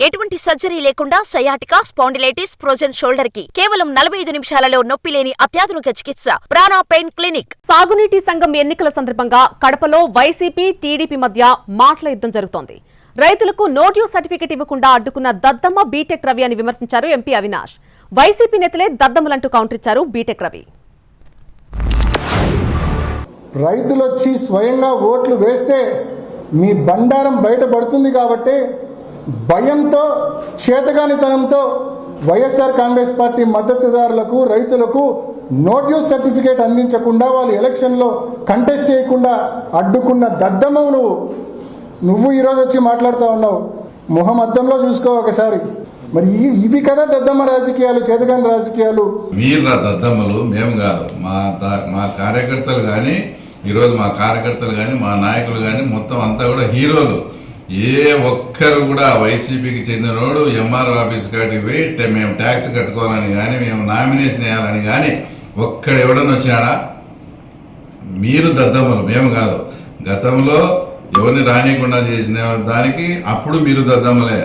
ఎటువంటి సర్జరీ లేకుండా sciatica, spondylitis, frozen shoulder కి కేవలం 45 నిమిషాలలో నొప్పి లేని అత్యాధునిక చికిత్స ప్రాణ పెయిన్ క్లినిక్. సాగునీటి సంఘం ఎన్నికల సందర్భంగా కడపలో వైసీపీ, టీడీపీ మధ్య మాటల యుద్ధం జరుగుతోంది. రైతులకు నో డ్యూ సర్టిఫికెట్ ఇవ్వకుండా అడ్డుకున్న దద్దమ్మ బీటెక్ రవి అని విమర్శించారు ఎంపీ అవినాష్. వైసీపీ నేతలే దద్దమ్మలంటూ కౌంటర్ ఇచ్చారు బీటెక్ రవి. రైతులు వచ్చి స్వయంగా ఓట్లు వేస్తే మీ బండారం బయటపడుతుంది కాబట్టి భయంతో, చేతగానితనంతో వైఎస్ఆర్ కాంగ్రెస్ పార్టీ మద్దతుదారులకు, రైతులకు నో డ్యూ సర్టిఫికేట్ అందించకుండా వాళ్ళు ఎలక్షన్లో కంటెస్ట్ చేయకుండా అడ్డుకున్న దద్దమ్మవు నువ్వు ఈరోజు వచ్చి మాట్లాడుతూ ఉన్నావు. మొహం అద్దంలో చూసుకో ఒకసారి. మరి ఇవి కదా దద్దమ్మ రాజకీయాలు, చేతగాని రాజకీయాలు. మీరు దద్దమ్మలు, మేము కాదు. మా కార్యకర్తలు కానీ, ఈరోజు మా కార్యకర్తలు కానీ, మా నాయకులు కానీ మొత్తం అంతా కూడా హీరోలు. ఏ ఒక్కరు కూడా వైసీపీకి చెందినోడు ఎంఆర్ఓ ఆఫీస్ కాటికి పోయి మేము ట్యాక్స్ కట్టుకోవాలని కానీ, మేము నామినేషన్ వేయాలని కానీ ఒక్కడు ఎవడన్నా వచ్చినాడా? మీరు దద్దమ్మలు, మేము కాదు. గతంలో ఎవరిని రానియకుండా చేసిన దానికి అప్పుడు మీరు దద్దమ్మలే.